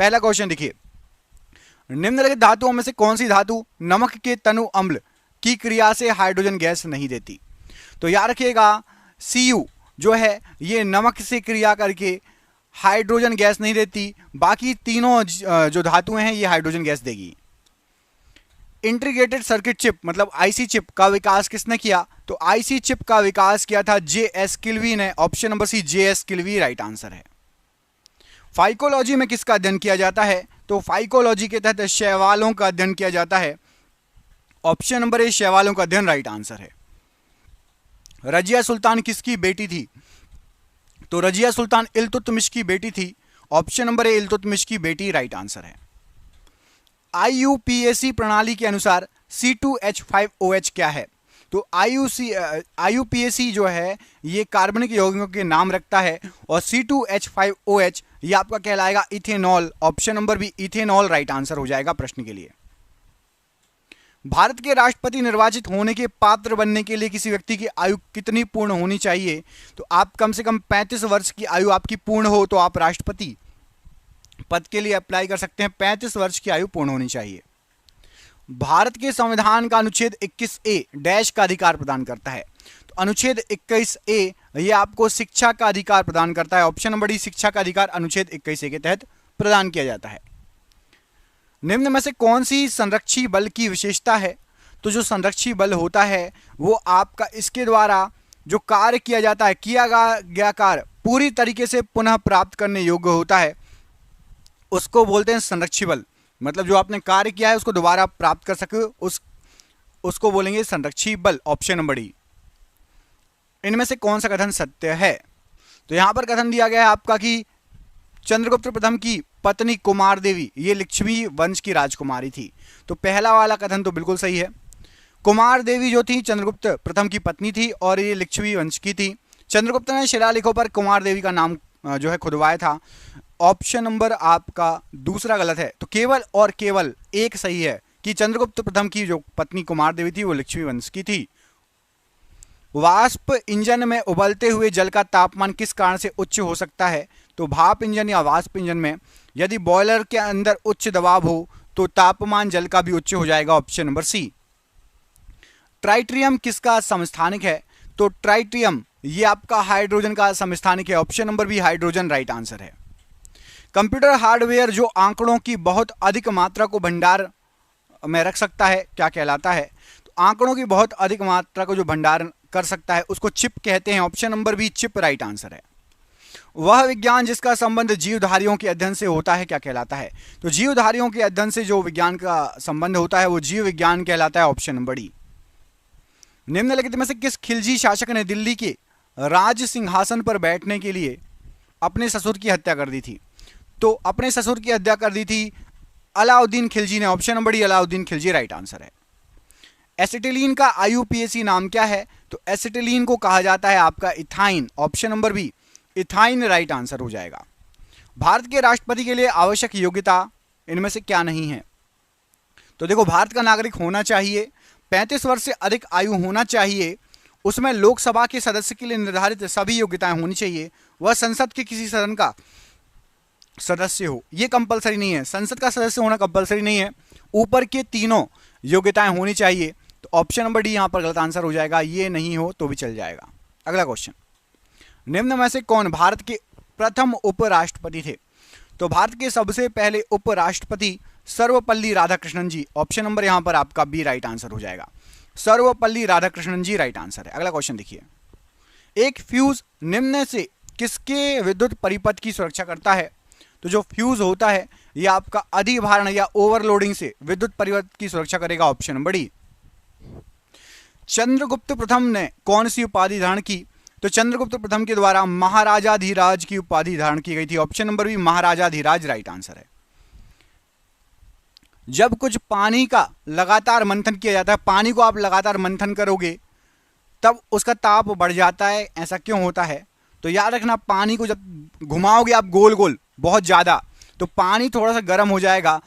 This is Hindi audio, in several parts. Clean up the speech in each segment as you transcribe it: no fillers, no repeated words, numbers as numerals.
पहला क्वेश्चन देखिए, निम्नलिखित धातुओं में से कौन सी धातु नमक के तनु अम्ल की क्रिया से हाइड्रोजन गैस नहीं देती? तो याद रखिएगा Cu जो है ये नमक से क्रिया करके हाइड्रोजन गैस नहीं देती, बाकी तीनों जो धातुएं हैं ये हाइड्रोजन गैस देगी। इंटीग्रेटेड सर्किट चिप मतलब आईसी चिप का विकास किसने किया? तो आईसी चिप का विकास किया था J.S. किल्वी ने। Option number C J.S. Kilby right answer है। फाइकोलॉजी में किसका अध्ययन किया जाता है? तो फाइकोलॉजी के तहत शैवालों का अध्ययन किया जाता है। ऑप्शन नंबर ए शैवालों का अध्ययन राइट आंसर है। रजिया सुल्तान किसकी बेटी थी? तो रजिया सुल्तान इल्तुतमिश की बेटी थी। ऑप्शन नंबर ए इल्तुतमिश की बेटी राइट आंसर है। IUPAC प्रणाली के अनुसार C2H5OH क्या है? तो IUPAC जो है ये कार्बनिक यौगिकों के नाम रखता है और C2H5OH ये आपका कहलाएगा ethanol. Option number B ethanol right answer हो जाएगा प्रश्न के लिए। भारत के राष्ट्रपति निर्वाचित होने के पात्र बनने के लिए किसी व्यक्ति की आयु कितनी पूर्ण होनी चाहिए? तो आप कम से कम 35 वर्ष की आयु आपकी पूर्ण हो तो आप राष्ट्रपति पद के लिए अप्लाई कर सकते हैं। 35 वर्ष की आयु पूर्ण होनी चाहिए। भारत के संविधान का अनुच्छेद 21A डैश का अधिकार प्रदान करता है? तो अनुच्छेद 21A ये आपको शिक्षा का अधिकार प्रदान करता है। ऑप्शन नंबर डी शिक्षा का अधिकार अनुच्छेद 21A के तहत प्रदान किया जाता है। निम्न में से कौन सी संरक्षी बल की विशेषता है? तो जो संरक्षी बल होता है वो आपका इसके द्वारा जो कार्य किया जाता है, किया गया कार्य पूरी तरीके से पुनः प्राप्त करने योग्य होता है, उसको बोलते हैं संरक्षी बल। मतलब जो आपने कार्य किया है उसको दोबारा प्राप्त कर सके उसको बोलेंगे संरक्षी बल। Option number D. इनमें से कौन सा कथन सत्य है? तो यहां पर कथन दिया गया है आपका कि चंद्रगुप्त प्रथम की पत्नी कुमार देवी ये लक्ष्मी वंश की राजकुमारी थी। तो पहला वाला कथन तो बिल्कुल सही है। कुमार देवी जो थी चंद्रगुप्त प्रथम की पत्नी थी और ये लक्ष्मी वंश की थी। चंद्रगुप्त ने शिलालेखों पर कुमार देवी का नाम जो है खुदवाया था। ऑप्शन नंबर आपका दूसरा गलत है। तो केवल और केवल एक सही है कि चंद्रगुप्त प्रथम की जो पत्नी कुमार देवी थी वो लक्ष्मी वंश की थी। वाष्प इंजन में उबलते हुए जल का तापमान किस कारण से उच्च हो सकता है? तो भाप इंजन या वाष्प इंजन में यदि बॉयलर के अंदर उच्च दबाव हो तो तापमान जल का भी उच्च हो जाएगा। ऑप्शन नंबर सी। ट्राइट्रियम किसका समस्थानिक है? तो ट्राइट्रियम ये आपका हाइड्रोजन का समस्थानिक है। Option number B hydrogen right answer है। कंप्यूटर हार्डवेयर जो आंकड़ों की बहुत अधिक मात्रा को भंडार में रख सकता है क्या कहलाता है? तो आंकड़ों की बहुत अधिक मात्रा को जो भंडारण कर सकता है उसको चिप कहते हैं। Option number B chip right answer है। वह विज्ञान जिसका संबंध जीवधारियों के अध्ययन से होता है क्या कहलाता है? तो जीवधारियों के अध्ययन से जो विज्ञान का संबंध होता है वो जीव विज्ञान कहलाता है। Option number D. निम्नलिखित में से किस खिलजी शासक ने दिल्ली के राज सिंहासन पर बैठने के लिए अपने ससुर की हत्या कर दी थी? तो अपने ससुर की हत्या कर दी थी अलाउद्दीन खिलजी ने। Option number D Alauddin Khilji right answer है। एसिटिलीन का IUPAC नाम क्या है? तो एसिटिलीन को कहा जाता है आपका ethyne. Option number B ethyne right answer हो जाएगा। भारत के राष्ट्रपति के लिए आवश्यक योग्यता इनमें से क्या नहीं है? तो देखो भारत का नागरिक होना चाहिए, 35 वर्ष से अधिक आयु होना चाहिए, उसमें लोकसभा के सदस्य के लिए निर्धारित सभी योग्यताएं होनी चाहिए, वह संसद के किसी सदन का सदस्य हो, ये कंपलसरी नहीं है। संसद का सदस्य होना कंपलसरी नहीं है, ऊपर के तीनों योग्यताएं होनी चाहिए। तो ऑप्शन नंबर डी यहां पर गलत आंसर हो जाएगा, ये नहीं हो तो भी चल जाएगा। अगला क्वेश्चन, निम्न में से कौन भारत के प्रथम उपराष्ट्रपति थे? तो भारत के सबसे पहले उपराष्ट्रपति सर्वपल्ली राधाकृष्णन जी। ऑप्शन नंबर यहां पर आपका बी राइट आंसर हो जाएगा। सर्वपल्ली राधाकृष्णन जी राइट आंसर है। अगला क्वेश्चन देखिए, एक फ्यूज निम्न से किसके विद्युत परिपथ की सुरक्षा करता है? तो जो फ्यूज होता है यह आपका अधिभारण या ओवरलोडिंग से विद्युत परिपथ की सुरक्षा करेगा। Option number D. चंद्रगुप्त प्रथम ने कौन सी उपाधि धारण की? तो चंद्रगुप्त प्रथम के द्वारा महाराजाधिराज की उपाधि धारण की गई थी। ऑप्शन नंबर बी महाराजाधिराज राइट आंसर है। जब कुछ पानी का लगातार मंथन किया जाता है, पानी को आप लगातार मंथन करोगे तब उसका ताप बढ़ जाता है, ऐसा क्यों होता है? तो याद रखना पानी को जब घुमाओगे आप गोल गोल बहुत ज़्यादा तो पानी थोड़ा सा गर्म हो जाएगा।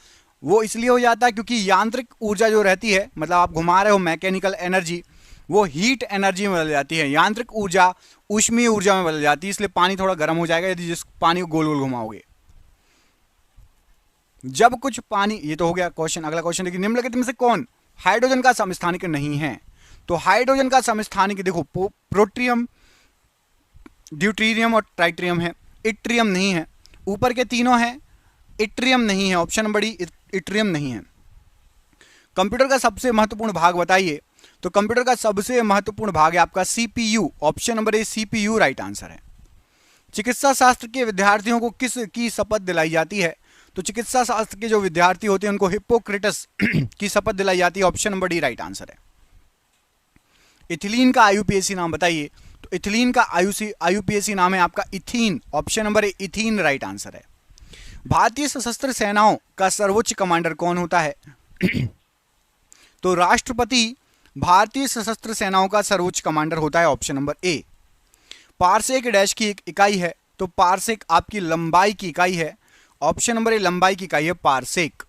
वो इसलिए हो जाता है क्योंकि यांत्रिक ऊर्जा जो रहती है, मतलब आप घुमा रहे हो मैकेनिकल एनर्जी, वो हीट एनर्जी में बदल जाती है, यांत्रिक ऊर्जा ऊष्मीय ऊर्जा में बदल जाती है, इसलिए पानी थोड़ा गर्म हो जाएगा यदि जिस पानी को गोल गोल घुमाओगे। जब कुछ पानी, ये तो हो गया क्वेश्चन। अगला क्वेश्चन देखिए, निम्नलिखित में से कौन हाइड्रोजन का समस्थानिक नहीं है? तो हाइड्रोजन का समस्थानिक देखो प्रोट्रियम, ड्यूटेरियम और ट्राइट्रियम है। इट्रियम नहीं है। ऊपर के तीनों हैं, इट्रियम नहीं है। ऑप्शन नंबर डी, इट्रियम नहीं है। कंप्यूटर का सबसे महत्वपूर्ण भाग बताइए। तो कंप्यूटर का सबसे महत्वपूर्ण भाग है आपका सीपीयू। ऑप्शन नंबर ए, सीपीयू राइट आंसर है। चिकित्सा शास्त्र के विद्यार्थियों को किस की शपथ दिलाई जाती है? तो चिकित्सा शास्त्र के जो विद्यार्थी होते हैं उनको हिप्पोक्रेटस की शपथ दिलाई जाती है। Option number D right answer है। इथिलीन का आईयूपीएसी नाम बताइए। तो इथिलीन का आईयूपीएसी नाम है आपका इथीन। ऑप्शन नंबर ए, इथीन राइट आंसर है। भारतीय सशस्त्र सेनाओं का सर्वोच्च कमांडर कौन होता है? तो राष्ट्रपति भारतीय सशस्त्र सेनाओं का सर्वोच्च कमांडर होता है। ऑप्शन नंबर ए। पारसेक डैश की एक इकाई है। तो पारसेक आपकी लंबाई की इकाई है। ऑप्शन नंबर ए, लंबाई की इकाई है पारसेक।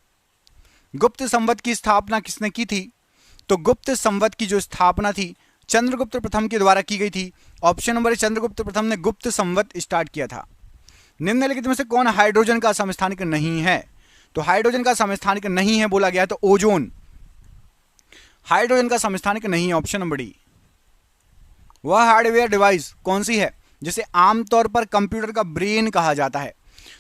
गुप्त संवत की स्थापना किसने की थी? तो गुप्त संवत की जो स्थापना थी चंद्रगुप्त प्रथम के द्वारा की गई थी। ऑप्शन नंबर ए, चंद्रगुप्त प्रथम ने गुप्त संवत स्टार्ट किया था। निम्नलिखित में से कौन हाइड्रोजन का समस्थानिक नहीं है? तो हाइड्रोजन का समस्थानिक नहीं है बोला गया तो ओजोन हाइड्रोजन का समस्थानिक नहीं है। Option number D. वह हार्डवेयर डिवाइस कौन सी है जिसे आमतौर पर कंप्यूटर का ब्रेन कहा जाता है?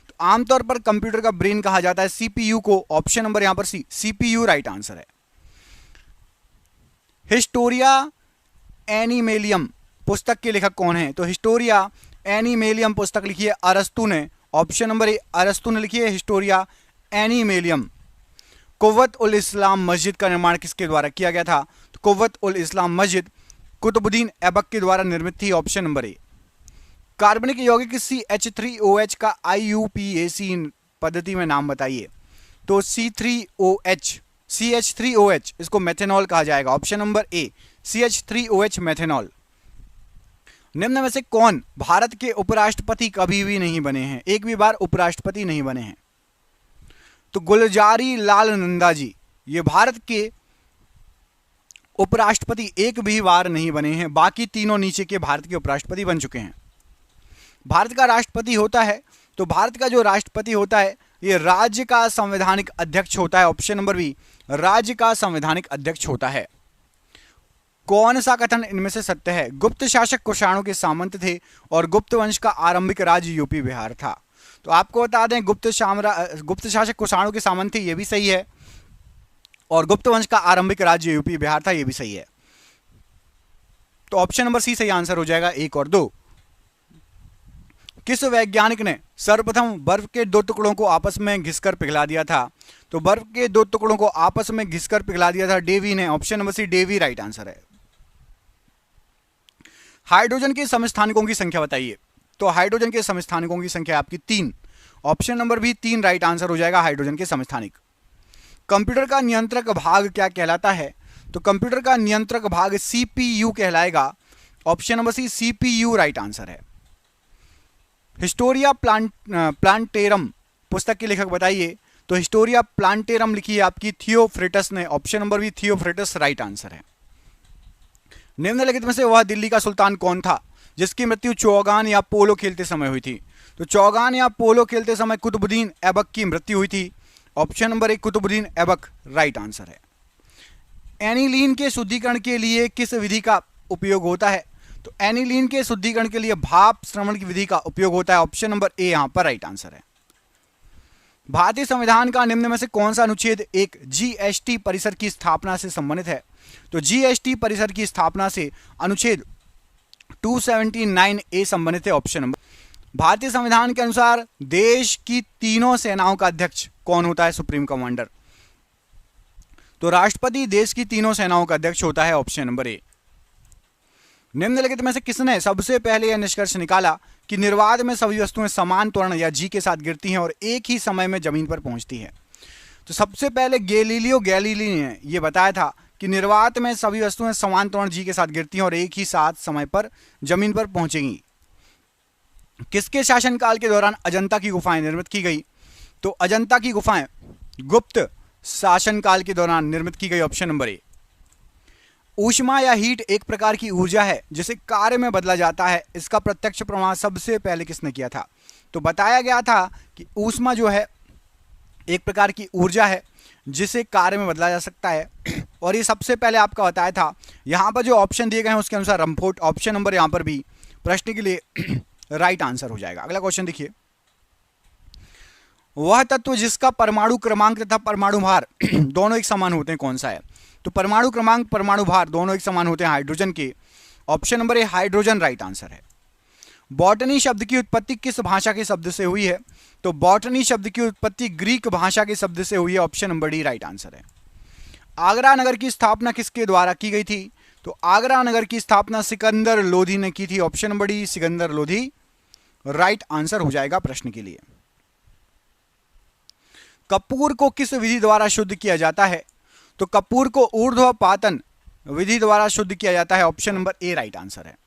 तो आमतौर पर कंप्यूटर का ब्रेन कहा जाता है सीपीयू को। ऑप्शन नंबर यहां पर सी, सीपीयू राइट आंसर है। हिस्टोरिया एनिमेलियम पुस्तक के लेखक कौन है? तो हिस्टोरिया एनिमेलियम पुस्तक लिखी है अरस्तु ने। ऑप्शन नंबर ए, अरस्तु ने लिखी है हिस्टोरिया एनिमेलियम। कुव्वत उल इस्लाम मस्जिद का निर्माण किसके द्वारा किया गया था? तो कुव्वत उल इस्लाम मस्जिद कुतुबुद्दीन ऐबक के द्वारा निर्मित थी। ऑप्शन नंबर ए। कार्बनिक यौगिक CH3OH का IUPAC पद्धति में नाम बताइए। तो CH3OH इसको मेथेनॉल कहा जाएगा। ऑप्शन नंबर ए, CH3OH मेथेनॉल। निम्न में से कौन भारत के उपराष्ट्रपति कभी भी नहीं बने हैं? एक भी बार उपराष्ट्रपति नहीं बने हैं। तो गुलजारी लाल नंदा जी ये भारत के उपराष्ट्रपति एक भी बार नहीं बने हैं। बाकी तीनों नीचे के भारत के उपराष्ट्रपति बन चुके हैं। भारत का राष्ट्रपति होता है, तो भारत का जो राष्ट्रपति होता है ये राज्य का संवैधानिक अध्यक्ष होता है। ऑप्शन नंबर बी, राज्य का संवैधानिक अध्यक्ष होता है। कौन सा कथन इनमें से सत्य है? गुप्त शासक कुषाणों के सामंत थे और गुप्त वंश का आरंभिक राज्य यूपी बिहार था। तो आपको बता दें गुप्त शासक कुषाणों के सामंत थे, ये भी सही है। और गुप्त वंश का आरंभिक राज्य यूपी बिहार था, ये भी सही है। तो ऑप्शन नंबर सी सही आंसर हो जाएगा, 1 और 2। किस वैज्ञानिक ने सर्वप्रथम बर्फ के 2 टुकड़ों को आपस में घिसकर पिघला दिया था? तो बर्फ के 2 टुकड़ों को आपस में घिसकर पिघला दिया था डेवी ने। Option number C, Davy right answer है। हाइड्रोजन के समस्थानिकों की संख्या बताइए। तो हाइड्रोजन के समस्थानिकों की संख्या आपकी 3। Option number B 3 right answer हो जाएगा हाइड्रोजन के समस्थानिक। कंप्यूटर का नियंत्रक भाग क्या कहलाता है? तो कंप्यूटर का नियंत्रक भाग सीपीयू कहलाएगा। Option number C, CPU right answer है। हिस्टोरिया प्लांटेरम पुस्तक के लेखक बताइए। तो हिस्टोरिया प्लांटेरम लिखी है आपकी थियोफ्रेटस ने। Option number B, Theophrastus right answer है। निम्नलिखित में से वह दिल्ली का सुल्तान कौन था जिसकी मृत्यु चौगान या पोलो खेलते समय हुई थी? तो चौगान या पोलो खेलते समय कुतुबुद्दीन ऐबक की मृत्यु हुई थी। Option number 1, Qutubuddin Aibak right answer है। एनिलीन के शुद्धिकरण के लिए किस विधि का उपयोग होता है? तो एनिलीन के शुद्धिकरण के लिए भाप श्रवण की विधि का उपयोग होता है। ऑप्शन नंबर ए यहां पर राइट आंसर है। भारतीय संविधान का निम्न में से कौन सा अनुच्छेद एक जीएसटी परिसर की स्थापना से संबंधित है? तो जीएसटी परिसर की स्थापना से अनुच्छेद 279A संबंधित है। Option number. भारतीय संविधान के अनुसार देश की तीनों सेनाओं का अध्यक्ष कौन होता है? Supreme commander. तो राष्ट्रपति देश की तीनों सेनाओं का अध्यक्ष होता है। ऑप्शन नंबर ए। निम्नलिखित में से किसने सबसे पहले यह निष्कर्ष निकाला कि निर्वात में सभी वस्तुएं समान त्वरण या जी के साथ गिरती हैं और एक ही समय में जमीन पर पहुंचती है? तो सबसे पहले गैलीलियो गैलीली ने यह बताया था कि निर्वात में सभी वस्तुएं समान त्वरण जी के साथ गिरती हैं और एक ही साथ समय पर जमीन पर पहुंचेंगी। किसके शासनकाल के दौरान अजंता की गुफाएं निर्मित की गई? तो अजंता की गुफाएं गुप्त शासनकाल के दौरान निर्मित की गई। ऑप्शन नंबर ए। ऊष्मा या हीट एक प्रकार की ऊर्जा है जिसे कार्य में बदला जाता है। इसका प्रत्यक्ष प्रमाण सबसे पहले किसने किया था? तो बताया गया था कि ऊष्मा जो है एक प्रकार की ऊर्जा है जिसे कार्य में बदला जा सकता है। और ये सबसे पहले आपका बताया था। यहाँ पर जो ऑप्शन दिए गए हैं उसके अनुसार रमफोर्ड ऑप्शन नंबर यहाँ पर भी प्रश्न के लिए राइट आंसर हो जाएगा। अगला क्वेश्चन देखिए, वह तत्व जिसका परमाणु क्रमांक तथा परमाणु भार दोनों एक समान होते हैं कौन सा है? तो परमाणु क्रमांक परमाणु भार दोनों एक समान होते हैं हाइड्रोजन के। ऑप्शन नंबर ए हाइड्रोजन राइट आंसर है। बॉटनी शब्द की उत्पत्ति किस भाषा के शब्द से हुई है? तो बॉटनी शब्द की उत्पत्ति ग्रीक भाषा के शब्द से हुई है। Option number D right answer है। आगरा नगर की स्थापना किसके द्वारा की गई थी? तो आगरा नगर की स्थापना सिकंदर लोधी ने की थी। Option number D Sikandar Lodhi right answer हो जाएगा प्रश्न के लिए। कपूर को किस विधि द्वारा शुद्ध किया जाता है? तो कपूर को ऊर्ध्वपातन विधि द्वारा शुद्ध किया जाता है। ऑप्शन नंबर ए राइट आंसर है।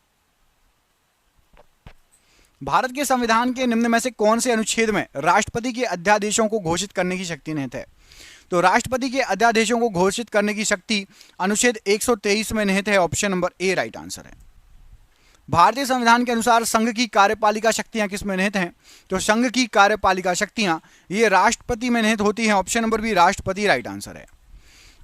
भारत के संविधान के निम्न में से कौन से अनुच्छेद में राष्ट्रपति के अध्यादेशों को घोषित करने की शक्ति निहित है? तो राष्ट्रपति के अध्यादेशों को घोषित करने की शक्ति अनुच्छेद 123 में निहित है। ऑप्शन नंबर ए राइट आंसर है। भारतीय संविधान के अनुसार संघ की कार्यपालिका शक्तियां किस में निहित हैं? तो संघ की कार्यपालिका शक्तियां ये राष्ट्रपति में निहित होती हैं। ऑप्शन नंबर बी राष्ट्रपति राइट आंसर है।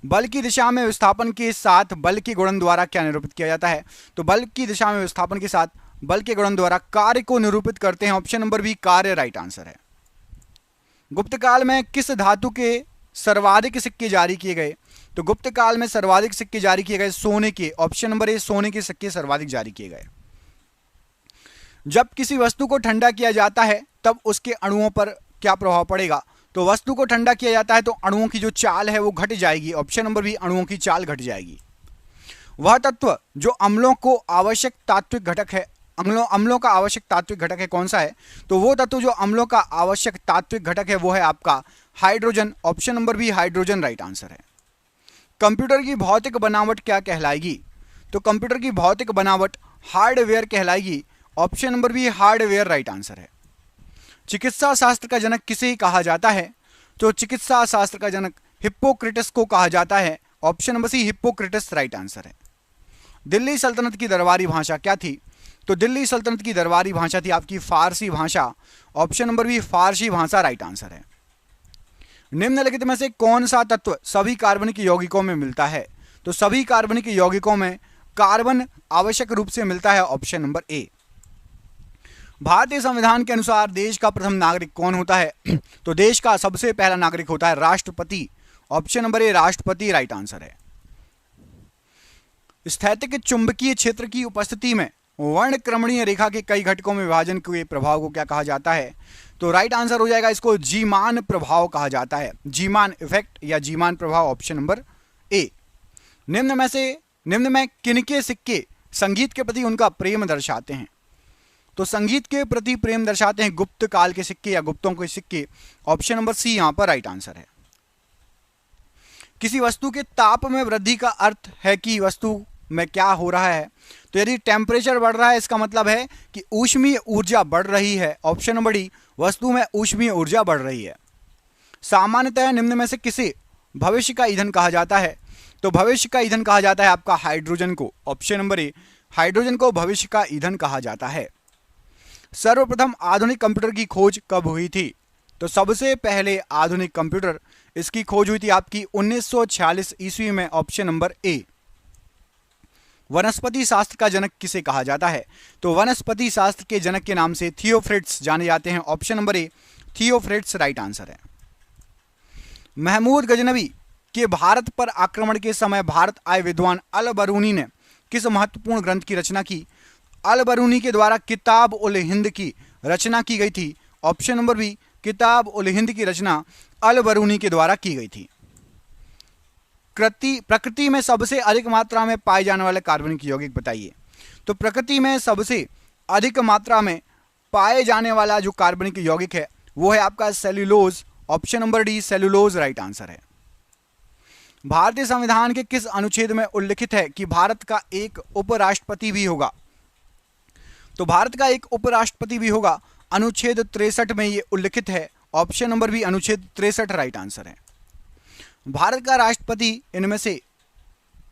बल की दिशा में विस्थापन के साथ बल के गुणन द्वारा क्या निरूपित किया जाता है? तो बल की दिशा में विस्थापन के साथ बल के गुणन द्वारा कार्य को निरूपित करते हैं। ऑप्शन नंबर बी कार्य राइट आंसर है। गुप्त काल में किस धातु के सर्वाधिक सिक्के जारी किए गए? तो गुप्त काल में सर्वाधिक सिक्के जारी किए गए सोने के। ऑप्शन नंबर ए सोने के सिक्के सर्वाधिक जारी किए गए। जब किसी वस्तु को ठंडा किया जाता है तब उसके अणुओं पर क्या प्रभाव पड़ेगा? तो वस्तु को ठंडा किया जाता है तो अणुओं की जो चाल है वो घट जाएगी। ऑप्शन नंबर बी अणुओं की चाल घट जाएगी। वह तत्व जो अम्लों को आवश्यक तात्विक घटक है, अम्लों का आवश्यक तात्विक घटक है कौन सा है? तो वो तत्व जो अम्लों का आवश्यक तात्विक घटक है वो है आपका hydrogen. Option number B hydrogen right answer है। कंप्यूटर की भौतिक बनावट क्या कहलाएगी? तो कंप्यूटर की भौतिक बनावट हार्डवेयर कहलाएगी। Option number B hardware right answer है। चिकित्सा शास्त्र का जनक किसे कहा जाता है? तो चिकित्सा शास्त्र का जनक हिप्पोक्रेटस को कहा जाता है। Option number C Hippocrates right answer है। दिल्ली सल्तनत की दरबारी भाषा क्या थी? तो दिल्ली सल्तनत की दरबारी भाषा थी आपकी फारसी भाषा। ऑप्शन नंबर बी फारसी भाषा राइट आंसर है। निम्नलिखित में से कौन सा तत्व सभी कार्बनिक यौगिकों में मिलता है? तो सभी कार्बनिक यौगिकों में कार्बन आवश्यक रूप से मिलता है। ऑप्शन नंबर ए। भारतीय संविधान के अनुसार देश का प्रथम नागरिक कौन होता है? तो देश का सबसे पहला नागरिक होता है राष्ट्रपति। ऑप्शन नंबर ए राष्ट्रपति राइट आंसर है। स्थैतिक चुंबकीय क्षेत्र की उपस्थिति में वर्णक्रमणीय रेखा के कई घटकों में विभाजन के प्रभाव को क्या कहा जाता है? तो राइट आंसर हो जाएगा इसको जीमान प्रभाव कहा जाता है। जीमान इफेक्ट या जीमान प्रभाव। ऑप्शन नंबर ए। निम्न में किनके सिक्के संगीत के प्रति उनका प्रेम दर्शाते हैं? तो संगीत के प्रति प्रेम दर्शाते हैं गुप्त काल के सिक्के या गुप्तों के सिक्के। ऑप्शन नंबर सी यहां पर राइट आंसर है। किसी वस्तु के ताप में वृद्धि का अर्थ है कि वस्तु में क्या हो रहा है? तो यदि टेम्परेचर बढ़ रहा है इसका मतलब है कि ऊष्मीय ऊर्जा बढ़ रही है। ऑप्शन नंबर डी वस्तु में ऊष्मीय ऊर्जा बढ़ रही है। सामान्यतः निम्न में से किसे भविष्य का ईंधन कहा जाता है? तो भविष्य का ईंधन कहा जाता है आपका हाइड्रोजन को। ऑप्शन नंबर ए हाइड्रोजन को भविष्य का ईंधन कहा जाता है। सर्वप्रथम आधुनिक कंप्यूटर की खोज कब हुई थी? तो सबसे पहले आधुनिक कंप्यूटर इसकी खोज हुई थी आपकी 1946 ईस्वी में। ऑप्शन नंबर ए। वनस्पति शास्त्र का जनक किसे कहा जाता है? तो वनस्पति शास्त्र के जनक के नाम से थियोफ्रिट्स जाने जाते हैं। Option number A Theophrastus right answer है। महमूद गजनवी के भारत पर आक्रमण के समय भारत आए विद्वान अल बरूनी ने किस महत्वपूर्ण ग्रंथ की रचना की? अल बरूनी के द्वारा किताब उल हिंद की रचना की गई थी। ऑप्शन नंबर बी किताब उल हिंद की रचना अल बरूनी के द्वारा की गई थी। प्रकृति में सबसे अधिक मात्रा में पाए जाने वाले कार्बनिक यौगिक बताइए। तो प्रकृति में सबसे अधिक मात्रा में पाए जाने वाला जो कार्बनिक यौगिक है वो है आपका cellulose. Option number D cellulose right answer है। भारतीय संविधान के किस अनुच्छेद में उल्लिखित है कि भारत का एक उपराष्ट्रपति भी होगा? तो भारत का एक उपराष्ट्रपति भी होगा। अनुच्छेद 63 में ये उल्लिखित है। ऑप्शन नंबर बी अनुच्छेद 63 राइट आंसर है। भारत का राष्ट्रपति इनमें से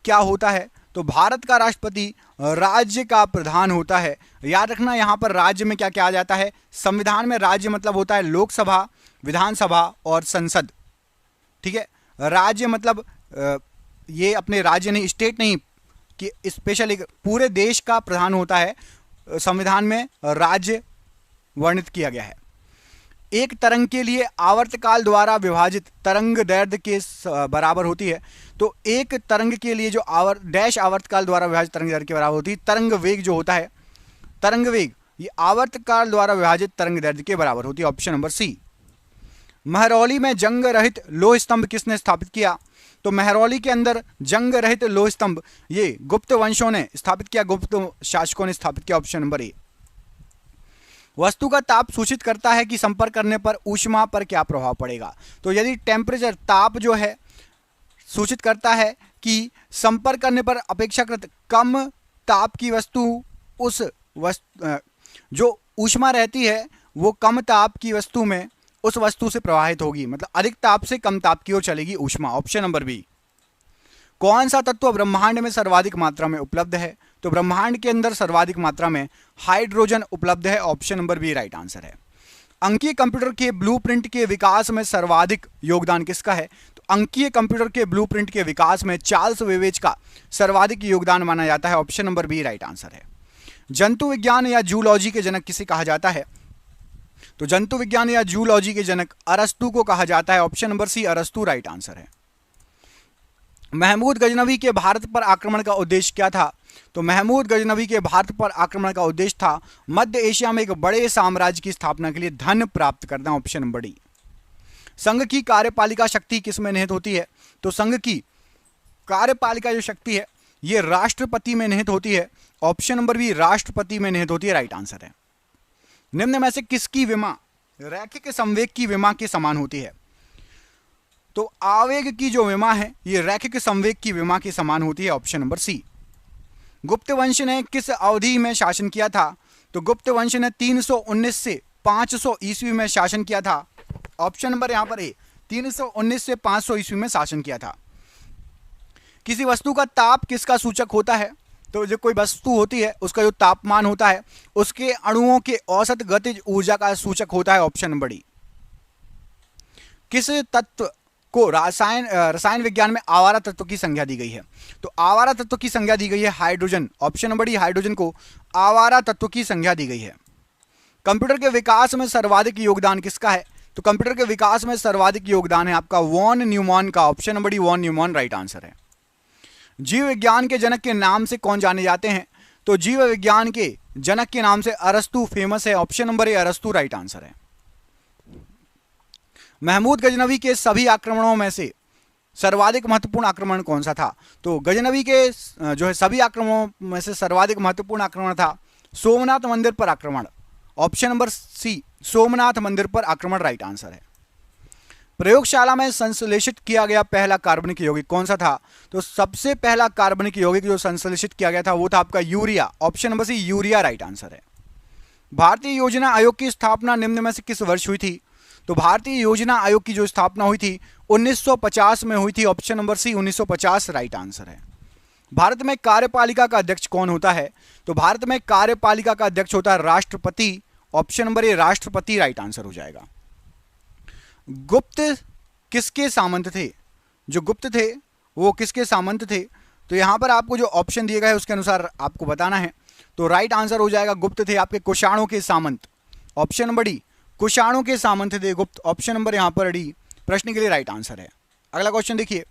क्या होता है? तो भारत का राष्ट्रपति राज्य का प्रधान होता है। याद रखना यहाँ पर राज्य में क्या क्या आ जाता है? संविधान में राज्य मतलब होता है लोकसभा, विधानसभा और संसद। ठीक है, राज्य मतलब ये अपने राज्य नहीं, स्टेट नहीं, कि स्पेशल एक पूरे देश का प्रधान होता है, संविधान में राज्य वर्णित किया गया है। एक तरंग के लिए आवर्तकाल द्वारा विभाजित तरंग दैर्ध्य के बराबर होती है। तो एक तरंग के लिए जो डैश आवर्तकाल द्वारा विभाजित तरंग दैर्ध्य के बराबर होती है। तरंग वेग जो होता है, तरंग वेग, ये आवर्तकाल द्वारा विभाजित तरंग दैर्ध्य के बराबर होती है। ऑप्शन नंबर सी। महरौली में जंग रहित लोह स्तंभ किसने स्थापित किया? तो महरौली के अंदर जंग रहित लोह स्तंभ ये गुप्त वंशों ने स्थापित किया, गुप्त शासकों ने स्थापित किया। ऑप्शन नंबर ए। वस्तु का ताप सूचित करता है कि संपर्क करने पर ऊष्मा पर क्या प्रभाव पड़ेगा? तो यदि टेम्परेचर, ताप जो है सूचित करता है कि संपर्क करने पर अपेक्षाकृत कम ताप की वस्तु, उस जो ऊष्मा रहती है वो कम ताप की वस्तु में उस वस्तु से प्रवाहित होगी, मतलब अधिक ताप से कम ताप की ओर चलेगी ऊष्मा। Option number B. कौन सा तत्व ब्रह्मांड में सर्वाधिक मात्रा में उपलब्ध है? तो ब्रह्मांड के अंदर सर्वाधिक मात्रा में हाइड्रोजन उपलब्ध है। Option number B right answer है। अंकीय कंप्यूटर के ब्लूप्रिंट के विकास में सर्वाधिक योगदान किसका है? तो अंकीय कंप्यूटर के ब्लूप्रिंट के विकास में चार्ल्स बेबेज का सर्वाधिक योगदान माना जाता है। Option number B right answer है। जंतु विज्ञान या जूलॉजी के जनक किसे कहा जाता है? तो जंतु विज्ञान या जूलॉजी के जनक अरस्तु को कहा जाता है। ऑप्शन नंबर सी अरस्तु राइट आंसर है। महमूद गजनवी के भारत पर आक्रमण का उद्देश्य क्या था? तो महमूद गजनवी के भारत पर आक्रमण का उद्देश्य था मध्य एशिया में एक बड़े साम्राज्य की स्थापना के लिए धन प्राप्त करना। Option number D. संघ की कार्यपालिका शक्ति किसमें निहित होती है? तो संघ की कार्यपालिका जो शक्ति है ये राष्ट्रपति में निहित होती है। ऑप्शन नंबर बी राष्ट्रपति में निहित होती है राइट आंसर है। निम्न में से किसकी विमा रैखिक संवेग की विमा के समान होती है? तो आवेग की जो विमा है ये रैखिक संवेग की विमा के समान होती है। Option number C. गुप्त वंश ने किस अवधि में शासन किया था? तो गुप्त वंश ने 319 से 500 ईस्वी में शासन किया था। ऑप्शन नंबर यहां पर ए 319 से 500 ईस्वी में शासन किया था। किसी वस्तु का ताप किसका सूचक होता है? तो जो कोई वस्तु होती है उसका जो तापमान होता है उसके अणुओं के औसत गतिज ऊर्जा का सूचक होता है। Option number D. किस तत्व को रसायन विज्ञान में आवारा तत्व की संज्ञा दी गई है? तो आवारा तत्व की संज्ञा दी गई है hydrogen. Option number D hydrogen को आवारा तत्व की संज्ञा दी गई है। कंप्यूटर के विकास में सर्वाधिक योगदान किसका है? तो कंप्यूटर के विकास में सर्वाधिक योगदान है आपका वॉन न्यूमैन का। Option number D von Neumann right answer है। जीव विज्ञान के जनक के नाम से कौन जाने जाते हैं? तो जीव विज्ञान के जनक के नाम से अरस्तु फेमस है। ऑप्शन नंबर ए अरस्तु राइट आंसर है। महमूद गजनवी के सभी आक्रमणों में से सर्वाधिक महत्वपूर्ण आक्रमण कौन सा था? तो गजनवी के जो है सभी आक्रमणों में से सर्वाधिक महत्वपूर्ण आक्रमण था सोमनाथ मंदिर पर आक्रमण। ऑप्शन नंबर सी सोमनाथ मंदिर पर आक्रमण राइट आंसर है। प्रयोगशाला में संश्लेषित किया गया पहला कार्बनिक यौगिक कौन सा था? तो सबसे पहला कार्बनिक यौगिक जो संश्लेषित किया गया था वो था आपका urea. Option number C urea right answer है। भारतीय योजना आयोग की स्थापना निम्न में से किस वर्ष हुई थी? तो भारतीय योजना आयोग की जो स्थापना हुई थी 1950 में हुई थी। Option number C 1950 right answer है। भारत में कार्यपालिका का अध्यक्ष कौन होता है? तो भारत में कार्यपालिका का अध्यक्ष होता है राष्ट्रपति। ऑप्शन नंबर ए राष्ट्रपति राइट आंसर हो जाएगा। गुप्त किसके सामंत थे? जो गुप्त थे वो किसके सामंत थे? तो यहां पर आपको जो ऑप्शन दिए गए उसके अनुसार आपको बताना है। तो राइट आंसर हो जाएगा गुप्त थे आपके कुषाणों के सामंत। ऑप्शन नंबर डी कुषाणों के सामंत थे गुप्त। ऑप्शन नंबर यहां पर डी प्रश्न के लिए राइट आंसर है। अगला क्वेश्चन देखिए,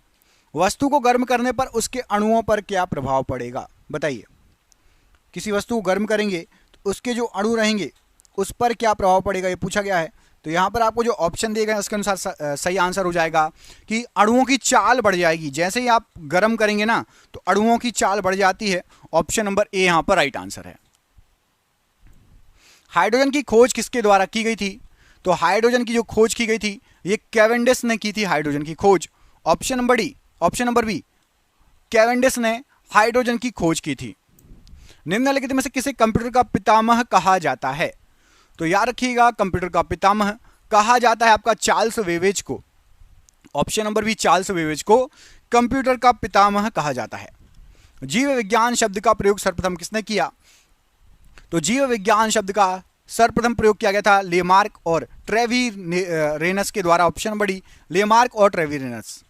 वस्तु को गर्म करने पर उसके अणुओं पर क्या प्रभाव पड़ेगा? बताइए। किसी वस्तु को गर्म करेंगे तो उसके जो अणु रहेंगे उस पर क्या प्रभाव पड़ेगा, ये पूछा गया है। तो यहाँ पर आपको जो ऑप्शन दिए गए उसके अनुसार सही आंसर हो जाएगा कि अणुओं की चाल बढ़ जाएगी। जैसे ही आप गर्म करेंगे ना तो अणुओं की चाल बढ़ जाती है। ऑप्शन नंबर ए यहाँ पर राइट आंसर है। हाइड्रोजन की खोज किसके द्वारा की गई थी? तो हाइड्रोजन की जो खोज की गई थी ये कैवेंडिश ने की थी हाइड्रोजन की खोज। Option number D option number B Cavendish ने हाइड्रोजन की खोज की थी। निम्नलिखित में से किसे कंप्यूटर का पितामह कहा जाता है? तो याद रखिएगा कंप्यूटर का पितामह कहा जाता है आपका चार्ल्स बेबेज को। Option number B Charles Babbage को कंप्यूटर का पितामह कहा जाता है। जीव विज्ञान शब्द का प्रयोग सर्वप्रथम किसने किया? तो जीव विज्ञान शब्द का सर्वप्रथम प्रयोग किया गया था? लेमार्क और ट्रेवीरेनस के द्वारा। ऑप्शन नंबर डी, लेमार्क और ट्रेवीरेनस।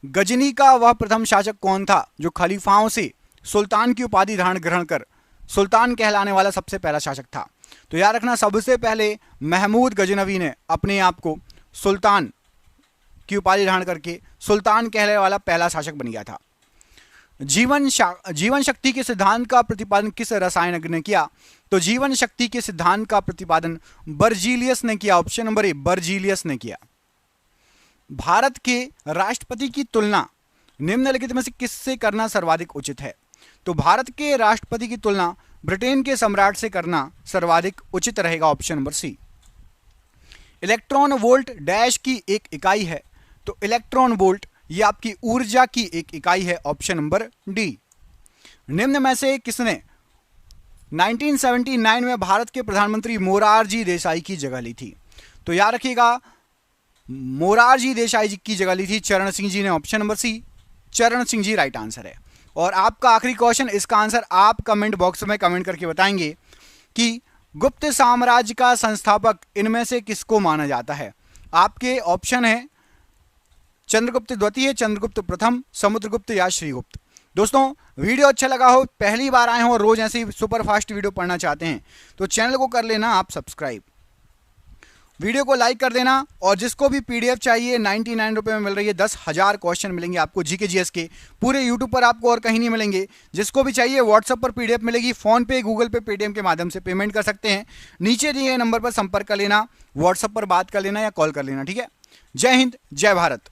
गजनी का वह प्रथम शासक कौन था जो खलीफाओं से सुल्तान की उपाधि धारण ग्रहण कर सुल्तान कहलाने वाला सबसे पहला शासक था? तो याद रखना, सबसे पहले महमूद गजनवी ने अपने आप को सुल्तान की उपाधि धारण करके सुल्तान कहलाने वाला पहला शासक बन गया था। जीवन शक्ति के सिद्धांत का प्रतिपादन किस रसायनज्ञ ने किया? तो जीवन शक्ति के सिद्धांत का प्रतिपादन बर्जीलियस ने किया। ऑप्शन नंबर ए, बर्जीलियस ने किया। भारत के राष्ट्रपति की तुलना निम्नलिखित में से किससे करना सर्वाधिक उचित है? तो भारत के राष्ट्रपति की तुलना ब्रिटेन के सम्राट से करना सर्वाधिक उचित रहेगा। Option number C. Electron volt dash की एक इकाई है? तो इलेक्ट्रॉन वोल्ट ये आपकी ऊर्जा की एक इकाई है। Option number D. निम्न में से किसने 1979 में भारत के प्रधानमंत्री मोरारजी देसाई की जगह ली थी? तो याद रखिएगा, मोरारजी देसाई जी की जगह ली थी चरण सिंह जी ने। ऑप्शन नंबर सी, चरण सिंह जी राइट आंसर है। और आपका आखिरी क्वेश्चन, इसका आंसर आप कमेंट बॉक्स में कमेंट करके बताएंगे कि गुप्त साम्राज्य का संस्थापक इनमें से किसको माना जाता है? आपके ऑप्शन है चंद्रगुप्त द्वितीय, चंद्रगुप्त प्रथम, समुद्रगुप्त या श्रीगुप्त। दोस्तों, वीडियो अच्छा लगा हो, पहली बार आए हो और रोज ऐसे ही सुपर फास्ट वीडियो पढ़ना चाहते हैं तो चैनल को कर लेना आप सब्सक्राइब, वीडियो को लाइक कर देना। और जिसको भी पीडीएफ चाहिए 99 रुपये में मिल रही है। 10,000 क्वेश्चन मिलेंगे आपको जीके जीएस के, पूरे यूट्यूब पर आपको और कहीं नहीं मिलेंगे। जिसको भी चाहिए व्हाट्सएप पर पीडीएफ मिलेगी, फोन पे, गूगल पे, पेटीएम के माध्यम से पेमेंट कर सकते हैं। नीचे दिए नंबर पर संपर्क कर लेना, व्हाट्सएप पर बात कर लेना या कॉल कर लेना। ठीक है। जय हिंद, जय भारत।